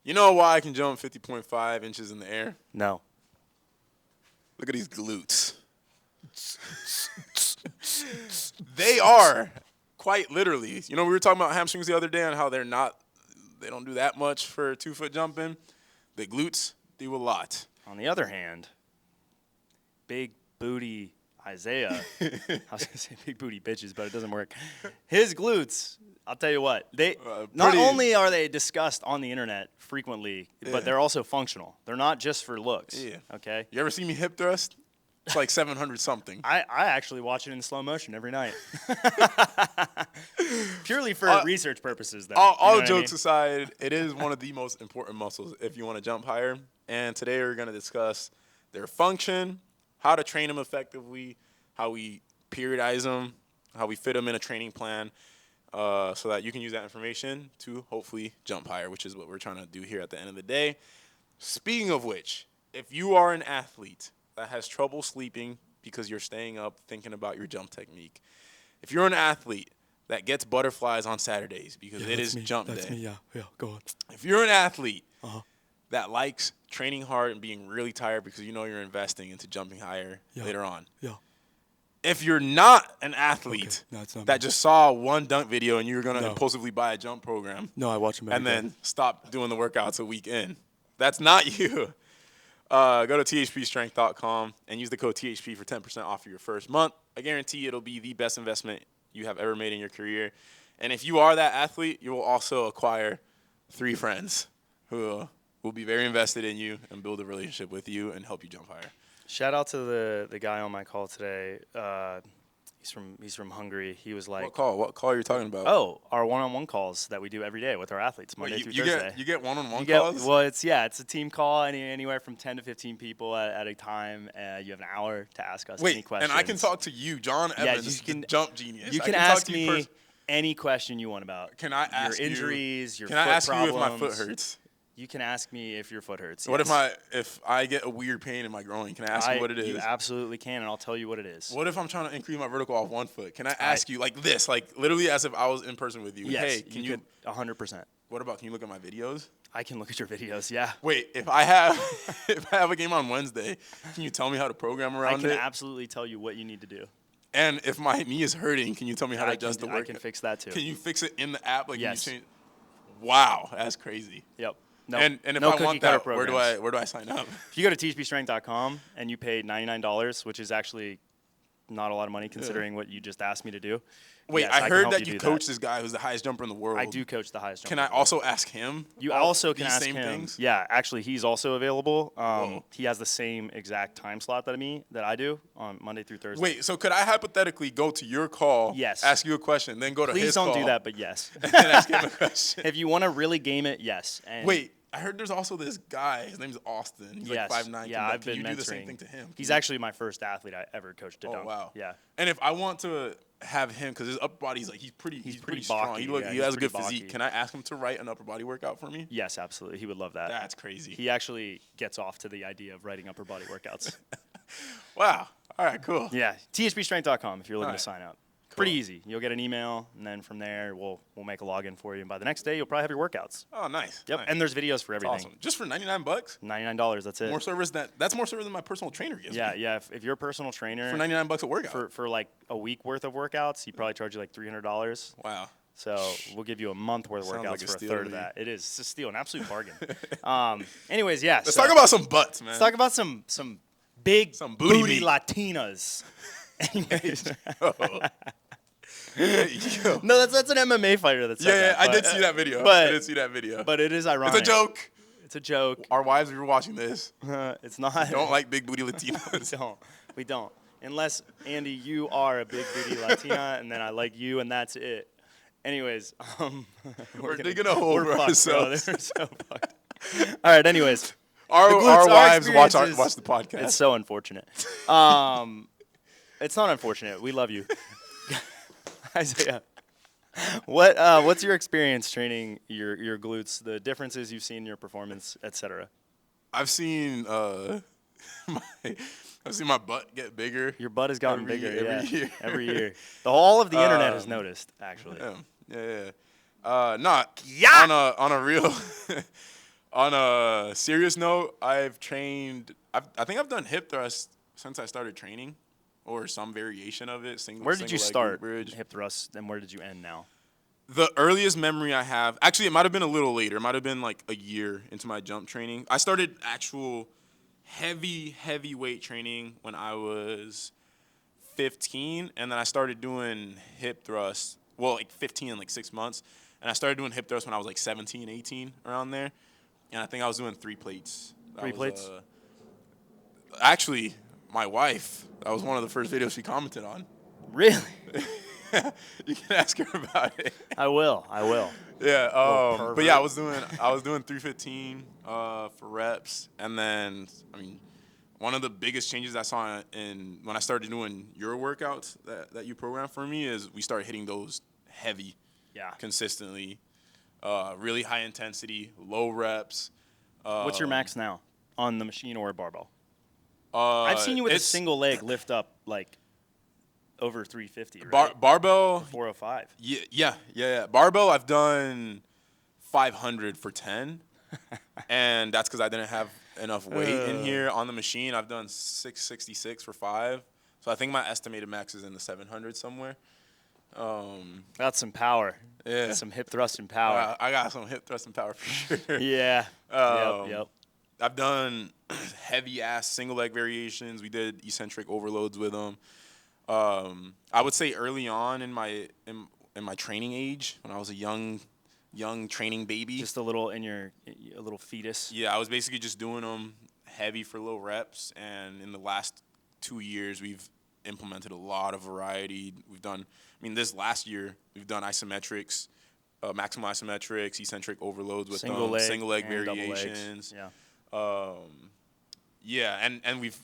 You know why I can jump 50.5 inches in the air? No. Look at these glutes. They are quite literally. You know, we were talking about hamstrings the other day and how they don't do that much for 2-foot jumping. The glutes do a lot. On the other hand, big booty Isaiah. I was going to say big booty bitches, but it doesn't work. His glutes, I'll tell you what, they not only are they discussed on the internet frequently, but they're also functional. They're not just for looks. Yeah. Okay. You ever see me hip thrust? It's like 700 something. I actually watch it in slow motion every night. Purely for research purposes, though. All jokes aside, it is one of the most important muscles if you want to jump higher. And today we're going to discuss their function, how to train them effectively, how we periodize them, how we fit them in a training plan, so that you can use that information to hopefully jump higher, which is what we're trying to do here at the end of the day. Speaking of which, if you are an athlete that has trouble sleeping because you're staying up thinking about your jump technique, if you're an athlete that gets butterflies on Saturdays because it is jump day. That's me, yeah, go on. If you're an athlete that likes training hard and being really tired because you know you're investing into jumping higher later on. Yeah. If you're not an athlete that just saw one dunk video and you're going to impulsively buy a jump program. No, I watch them every and day. Then stop doing the workouts a week in. That's not you. Go to THPstrength.com and use the code THP for 10% off of your first month. I guarantee it'll be the best investment you have ever made in your career. And if you are that athlete, you will also acquire 3 friends who will be very invested in you and build a relationship with you and help you jump higher. Shout out to the guy on my call today. He's from Hungary. He was like, What call are you talking about? Oh, our one-on-one calls that we do every day with our athletes, Monday through Thursday. You get one-on-one calls? Well, it's a team call, anywhere from 10 to 15 people at a time. You have an hour to ask us any questions. And I can talk to you, John Evans, the jump genius. You can ask me any question you want about. Can I ask your injuries, your foot problems? Can I ask you if my foot hurts? You can ask me if your foot hurts. What if I get a weird pain in my groin? Can I ask you what it is? You absolutely can, and I'll tell you what it is. What if I'm trying to increase my vertical off one foot? Can I ask you like this, like literally as if I was in person with you? Yes, hey, can you 100%. What about, can you look at my videos? I can look at your videos, yeah. Wait, if I have a game on Wednesday, can you tell me how to program around it? I can absolutely tell you what you need to do. And if my knee is hurting, can you tell me how to adjust the work? I can fix that too. Can you fix it in the app? Like, yes. Can you change? Wow, that's crazy. Yep. No, and if I want that, where do I sign up? If you go to THPstrength.com and you pay $99, which is actually not a lot of money considering what you just asked me to do. Wait, yes, I heard that you coach this guy who's the highest jumper in the world. I do coach the highest jumper. Can I also ask him? You also can ask him. Things? Yeah, actually, he's also available. He has the same exact time slot that I do on Monday through Thursday. Wait, so could I hypothetically go to your call, yes, ask you a question, then go to his call? Please don't do that, but yes. And ask him a question. If you want to really game it, yes. And wait, I heard there's also this guy. His name's Austin. He's like 5'9". Yeah, I've been mentoring. Can you do the same thing to him? He's actually my first athlete I ever coached to dunk. Oh, wow. Yeah. And if I want to have him, because his upper body, he's pretty strong. He has a good physique. Can I ask him to write an upper body workout for me? Yes, absolutely. He would love that. That's crazy. He actually gets off to the idea of writing upper body workouts. Wow. All right, cool. Yeah, THPstrength.com if you're looking to sign up. Cool. Pretty easy. You'll get an email, and then from there, we'll make a login for you. And by the next day, you'll probably have your workouts. Oh, nice. Yep. Nice. And there's videos for everything. That's awesome. Just for $99? $99. That's it. More service that's more service than my personal trainer gives me. Yeah. If you're a personal trainer for $99 a workout for like a week worth of workouts, he probably charge you like $300. Wow. So we'll give you a month worth of workouts like for a third of that. It is. It's a steal, an absolute bargain. Anyways, yeah. Let's talk about some butts, man. Let's talk about some big booty Latinas. Anyways. No, that's an MMA fighter that said that. I did see that video. But it is ironic. It's a joke. It's a joke. Our wives are watching this. It's not. We don't like big booty Latinos. No, we don't. Unless, Andy, you are a big booty Latina, and then I like you, and that's it. Anyways, we're digging a hole for ourselves. They're so fucked. All right, anyways. Our wives watch the podcast. It's so unfortunate. It's not unfortunate. We love you. Isaiah, what's your experience training your glutes? The differences you've seen in your performance, etc. I've seen my butt get bigger. Your butt has gotten bigger every year. Every year. All of the internet has noticed, actually. Yeah. On a real On a serious note, I think I've done hip thrust since I started training, or some variation of it. Where did you Single leg start glute bridge. hip thrust, and where did you end now? The earliest memory I have, actually, it might have been a little later. It might have been like a year into my jump training. I started actual heavy weight training when I was 15, and then I started doing hip thrust. Well, like 15 in like 6 months, and I started doing hip thrust when I was like 17, 18, around there. And I think I was doing 3 plates. Three plates? Actually, my wife, that was one of the first videos she commented on. Really? You can ask her about it. I will. Yeah, but yeah, I was doing 315 for reps, and then one of the biggest changes I saw in when I started doing your workouts that you programmed for me is we started hitting those heavy, consistently, really high intensity, low reps. What's your max now on the machine or barbell? I've seen you with a single leg lift up like over 350, right? Barbell. 405. Yeah. Barbell, I've done 500 for 10, and that's because I didn't have enough weight in here. On the machine, I've done 666 for 5, so I think my estimated max is in the 700 somewhere. That's some power. Yeah. That's some hip thrust and power. I got some hip thrust and power for sure. Yeah. Yep. I've done heavy ass single leg variations. We did eccentric overloads with them. I would say early on in my training age, when I was a young training baby, just a little fetus. Yeah, I was basically just doing them heavy for low reps, and in the last 2 years, we've implemented a lot of variety. We've done, this last year we've done isometrics, maximal isometrics, eccentric overloads with single leg variations. And we've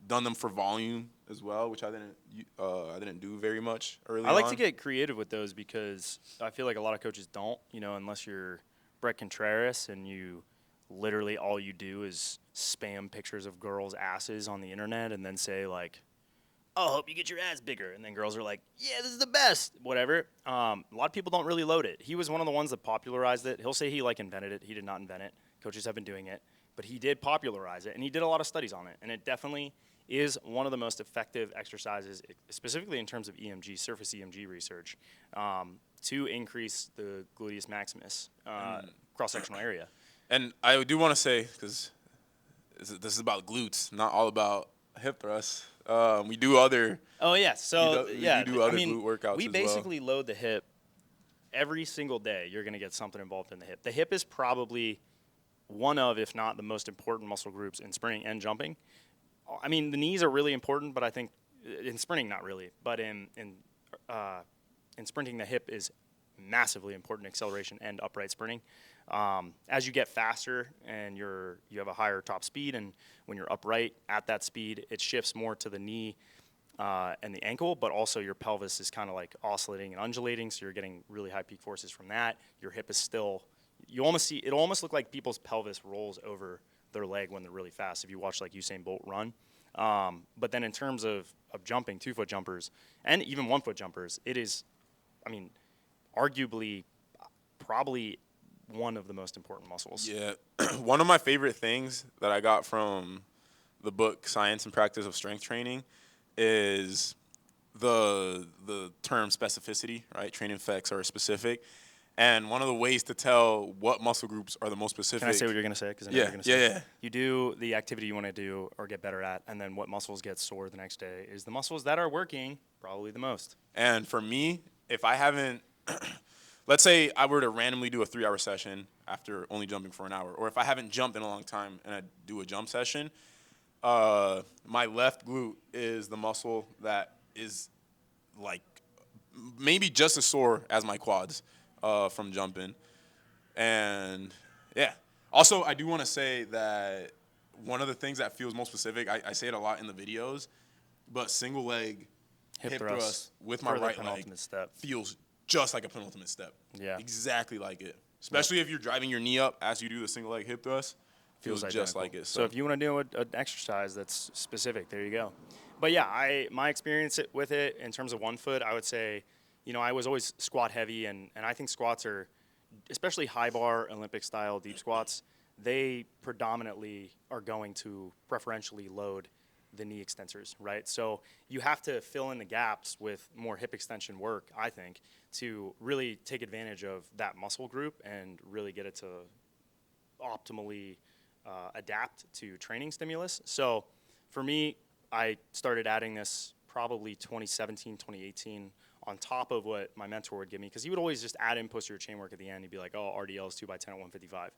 done them for volume as well, which I didn't do very much early on. I like to get creative with those because I feel like a lot of coaches don't, unless you're Brett Contreras and you literally all you do is spam pictures of girls' asses on the internet and then say like, oh, hope you get your ass bigger. And then girls are like, yeah, this is the best, whatever. A lot of people don't really load it. He was one of the ones that popularized it. He'll say he invented it. He did not invent it. Coaches have been doing it. But he did popularize it, and he did a lot of studies on it. And it definitely is one of the most effective exercises, specifically in terms of EMG, surface EMG research, to increase the gluteus maximus cross-sectional area. And I do want to say, because this is about glutes, not all about hip thrusts. We do other. Oh yeah, so we do other glute workouts. We basically load the hip every single day. You're going to get something involved in the hip. The hip is probably one of, if not the most important muscle groups in sprinting and jumping. The knees are really important, but I think in sprinting not really. But in sprinting, the hip is massively important in acceleration and upright sprinting. As you get faster and you have a higher top speed, and when you're upright at that speed, it shifts more to the knee and the ankle, but also your pelvis is kind of like oscillating and undulating, so you're getting really high peak forces from that. Your hip is still, it'll almost look like people's pelvis rolls over their leg when they're really fast if you watch like Usain Bolt run. But then in terms of jumping, 2-foot jumpers, and even 1-foot jumpers, it is, arguably probably one of the most important muscles. Yeah. One of my favorite things that I got from the book Science and Practice of Strength Training is the term specificity, right? Training effects are specific. And one of the ways to tell what muscle groups are the most specific. Can I say what you're going to say? Because I know you're going to say Yeah. You do the activity you want to do or get better at, and then what muscles get sore the next day is the muscles that are working probably the most. And for me, if I haven't, let's say I were to randomly do a 3-hour session after only jumping for an hour, or if I haven't jumped in a long time and I do a jump session, my left glute is the muscle that is like maybe just as sore as my quads. From jumping. And yeah, also I do want to say that one of the things that feels most specific, I say it a lot in the videos, but single leg hip thrust with my right leg feels just like a penultimate step. Yeah, exactly like it. Especially if you're driving your knee up as you do the single leg hip thrust, feels just like it. So if you want to do an exercise that's specific, there you go. But yeah, my experience with it in terms of 1 foot, I would say, I was always squat heavy, and I think squats are especially high bar Olympic style deep squats, they predominantly are going to preferentially load the knee extensors, right? So you have to fill in the gaps with more hip extension work, I think, to really take advantage of that muscle group and really get it to optimally adapt to training stimulus. So for me, I started adding this probably 2017, 2018 on top of what my mentor would give me, because he would always just add in posterior chain work at the end. He'd be like, oh, RDL is 2x10 at 155.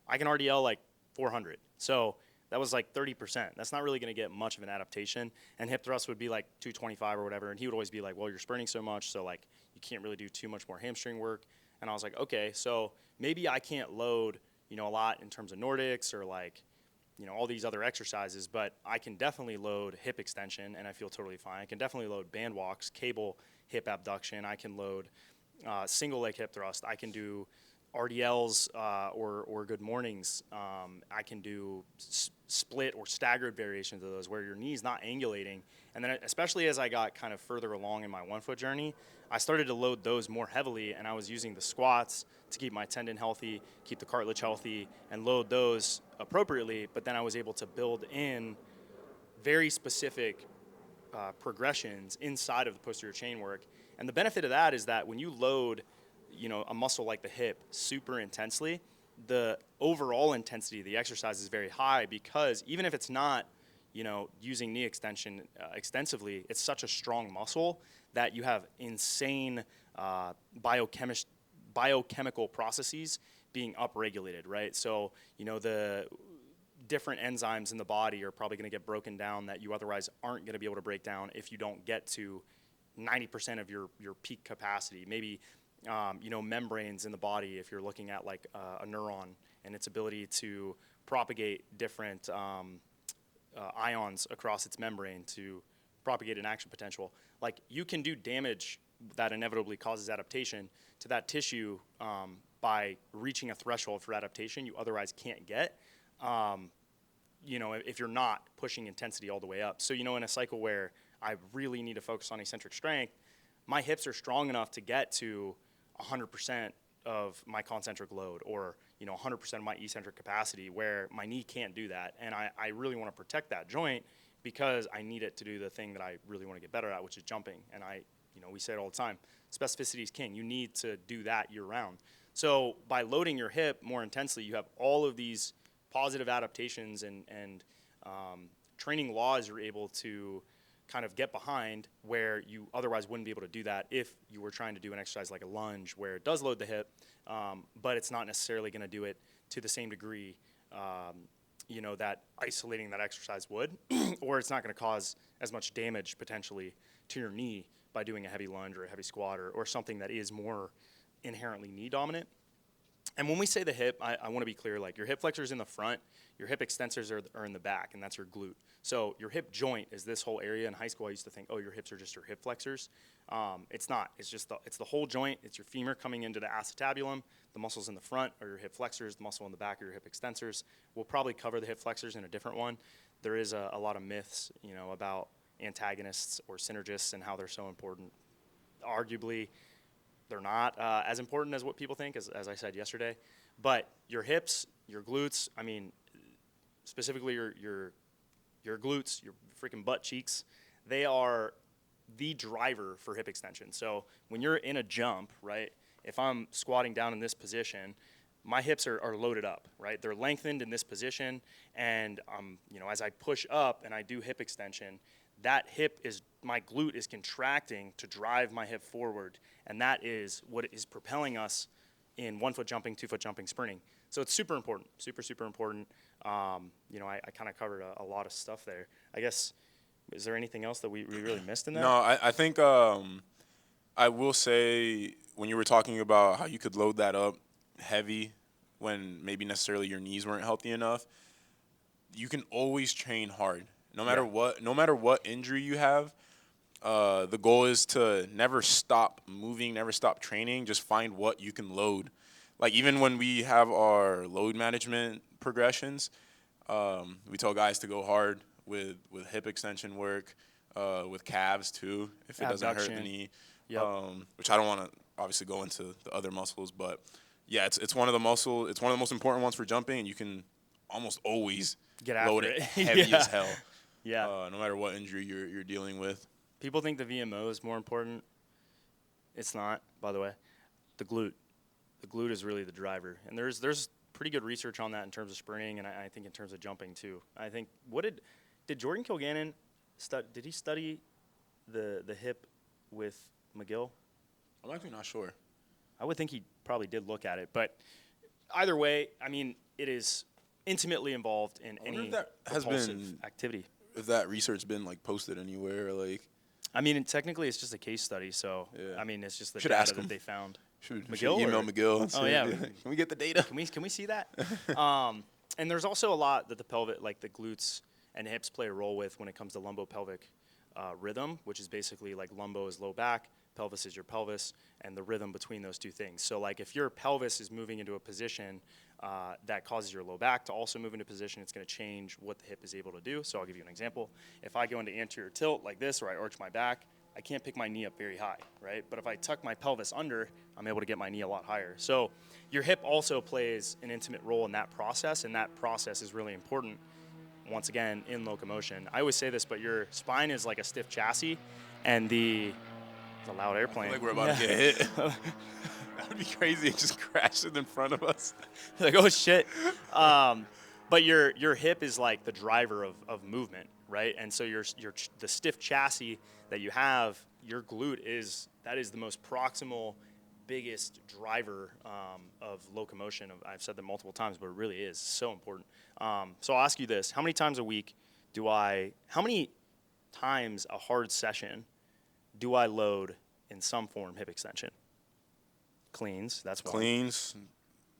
I can RDL like 400. So that was like 30%. That's not really going to get much of an adaptation. And hip thrust would be like 225 or whatever. And he would always be like, well, you're sprinting so much, so like you can't really do too much more hamstring work. And I was like, okay, so maybe I can't load, a lot in terms of Nordics or like, all these other exercises, but I can definitely load hip extension and I feel totally fine. I can definitely load band walks, cable hip abduction. I can load single leg hip thrust. I can do RDLs or good mornings. I can do split or staggered variations of those where your knee's not angulating. And then especially as I got kind of further along in my 1 foot journey, I started to load those more heavily, and I was using the squats to keep my tendon healthy, keep the cartilage healthy, and load those appropriately. But then I was able to build in very specific progressions inside of the posterior chain work. And the benefit of that is that when you load, a muscle like the hip super intensely, the overall intensity of the exercise is very high, because even if it's not, using knee extension extensively, it's such a strong muscle that you have insane biochemical processes being upregulated, right? So, the different enzymes in the body are probably going to get broken down that you otherwise aren't going to be able to break down if you don't get to 90% of your peak capacity. Maybe, membranes in the body, if you're looking at like a neuron and its ability to propagate different ions across its membrane to propagate an action potential. Like, you can do damage that inevitably causes adaptation to that tissue by reaching a threshold for adaptation you otherwise can't get, if you're not pushing intensity all the way up. So, in a cycle where I really need to focus on eccentric strength, my hips are strong enough to get to 100% of my concentric load, or 100% of my eccentric capacity, where my knee can't do that. And I really want to protect that joint because I need it to do the thing that I really want to get better at, which is jumping. And we say it all the time, specificity is king. You need to do that year round. So by loading your hip more intensely, you have all of these positive adaptations and training laws you're able to kind of get behind, where you otherwise wouldn't be able to do that if you were trying to do an exercise like a lunge, where it does load the hip, but it's not necessarily going to do it to the same degree, that isolating that exercise would, or it's not going to cause as much damage potentially to your knee by doing a heavy lunge or a heavy squat or something that is more inherently knee dominant. And when we say the hip, I want to be clear, like, your hip flexors in the front, your hip extensors are in the back, and that's your glute. So your hip joint is this whole area. In high school, I used to think, oh, your hips are just your hip flexors. It's not. It's just it's the whole joint. It's your femur coming into the acetabulum. The muscles in the front are your hip flexors. The muscle in the back are your hip extensors. We'll probably cover the hip flexors in a different one. There is a lot of myths, about antagonists or synergists and how they're so important. Arguably, they're not as important as what people think, as I said yesterday. But your hips, your glutes, specifically your glutes, your freaking butt cheeks, they are the driver for hip extension. So when you're in a jump, right, if I'm squatting down in this position, my hips are loaded up, right? They're lengthened in this position, and as I push up and I do hip extension, my glute is contracting to drive my hip forward, and that is what is propelling us in 1 foot jumping, 2 foot jumping, sprinting. So it's super important, super, super important. I kind of covered a lot of stuff there. I guess, is there anything else that we really missed in that? No, I think I will say, when you were talking about how you could load that up heavy when maybe necessarily your knees weren't healthy enough, you can always train hard. No matter what injury you have, the goal is to never stop moving, never stop training. Just find what you can load. Like, even when we have our load management progressions, we tell guys to go hard with hip extension work, with calves too, if it doesn't hurt the knee. Yep. Which I don't want to obviously go into the other muscles, but Yeah, it's one of the muscle. It's one of the most important ones for jumping, and you can almost always Get after load it. it heavy Yeah. as hell. Yeah. No matter what injury you're dealing with. People think the VMO is more important. It's not, by the way. The glute. The glute is really the driver. And there's pretty good research on that in terms of sprinting, and I think in terms of jumping too. I think did Jordan Kilgannon did he study the hip with McGill? I'm actually not sure. I would think he probably did look at it, but either way, I mean, it is intimately involved in any propulsive activity. If that research been like posted anywhere, like. I mean, technically, it's just a case study, so Yeah. I mean, it's just the Should data ask him. that they found. Should McGill email or? McGill. And Oh say, yeah. Can we get the data? Can we see that? And there's also a lot that the pelvic, like the glutes and hips, play a role with when it comes to lumbopelvic rhythm, which is basically like lumbo is low back, pelvis is your pelvis, and the rhythm between those two things. So like if your pelvis is moving into a position that causes your low back to also move into position, it's going to change what the hip is able to do. So I'll give you an example. If I go into anterior tilt like this, or I arch my back, I can't pick my knee up very high, right? But if I tuck my pelvis under, I'm able to get my knee a lot higher. So your hip also plays an intimate role in that process, and that process is really important, once again, in locomotion. I always say this, but your spine is like a stiff chassis, and it's a loud airplane. I feel like we're about to get hit. That would be crazy. It just crashed in front of us. Like, oh, shit. But your hip is like the driver of movement, right? And so the stiff chassis that you have, your glute is the most proximal, biggest driver of locomotion. I've said that multiple times, but it really is so important. So I'll ask you this: how many times a hard session do I load in some form hip extension? Cleans, that's one. Cleans,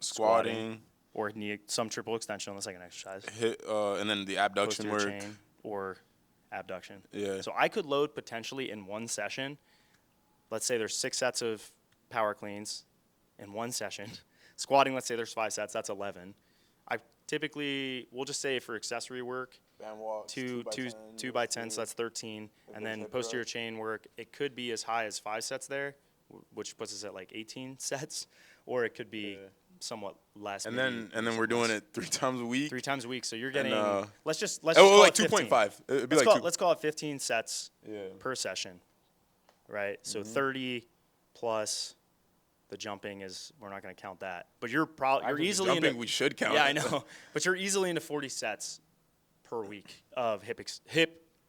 squatting. Or some triple extension on the second exercise. And then the abduction Posterior work. chain or abduction. Yeah. So I could load potentially in one session. Let's say there's 6 sets of power cleans in one session. Squatting, let's say there's 5 sets. That's 11. I typically, we'll just say for accessory work, Band walks, 2 by 10, so that's 13. And then posterior chain work, it could be as high as 5 sets there, which puts us at like 18 sets, or it could be somewhat less. And then we're doing it 3 times a week. 3 times a week, so you're getting. And, let's just like call it 2.5. It'd be let's call it 15 sets per session, right? So 30 plus the jumping is, we're not going to count that, but you're easily jumping. We should count. Yeah, I know, but you're easily into 40 sets per week of hip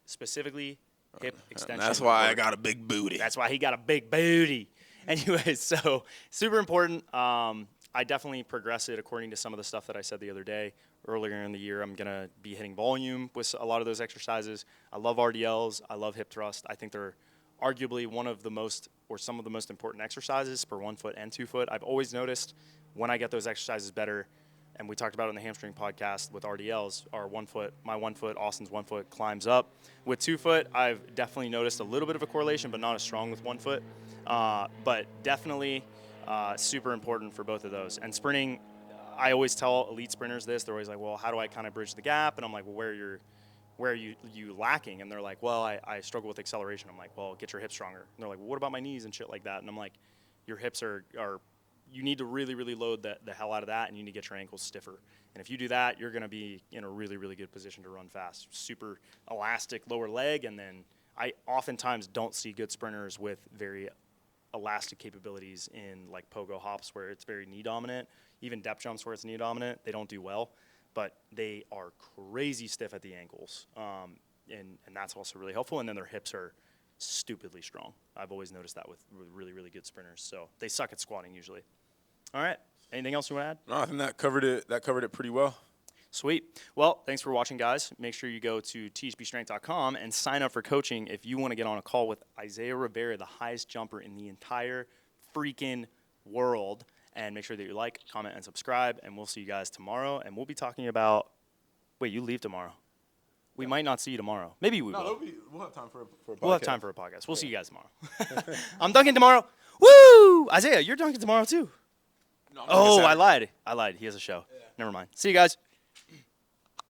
specifically hip extension. That's why I got a big booty. That's why he got a big booty. Anyways, so super important. I definitely progress it according to some of the stuff that I said the other day. Earlier in the year, I'm going to be hitting volume with a lot of those exercises. I love RDLs. I love hip thrust. I think they're arguably one of the most, or some of the most important exercises for 1 foot and 2 foot. I've always noticed when I get those exercises better, and we talked about it in the hamstring podcast with RDLs, my 1 foot, Austin's 1 foot climbs up. With 2 foot, I've definitely noticed a little bit of a correlation, but not as strong with 1 foot. But definitely super important for both of those. And sprinting, I always tell elite sprinters this. They're always like, well, how do I kind of bridge the gap? And I'm like, well, where are you lacking? And they're like, well, I struggle with acceleration. I'm like, well, get your hips stronger. And they're like, well, what about my knees and shit like that? And I'm like, your hips are you need to really, really load the hell out of that, and you need to get your ankles stiffer. And if you do that, you're going to be in a really, really good position to run fast. Super elastic lower leg, and then I oftentimes don't see good sprinters with very elastic capabilities in like pogo hops where it's very knee dominant, even depth jumps where it's knee dominant. They don't do well, but they are crazy stiff at the ankles, and that's also really helpful. And then their hips are stupidly strong. I've always noticed that with really, really good sprinters. So they suck at squatting usually. All right. Anything else you want to add? No, I think that covered it pretty well. Sweet. Well, thanks for watching, guys. Make sure you go to THPstrength.com and sign up for coaching if you want to get on a call with Isaiah Rivera, the highest jumper in the entire freaking world. And make sure that you like, comment, and subscribe. And we'll see you guys tomorrow. And we'll be talking about – wait, you leave tomorrow. We might not see you tomorrow. Maybe we will. We'll have time for a podcast. We'll have time for a podcast. We'll see you guys tomorrow. I'm dunking tomorrow. Woo! Isaiah, you're dunking tomorrow too. No, Oh, I lied. He has a show. Yeah. Never mind. See you guys.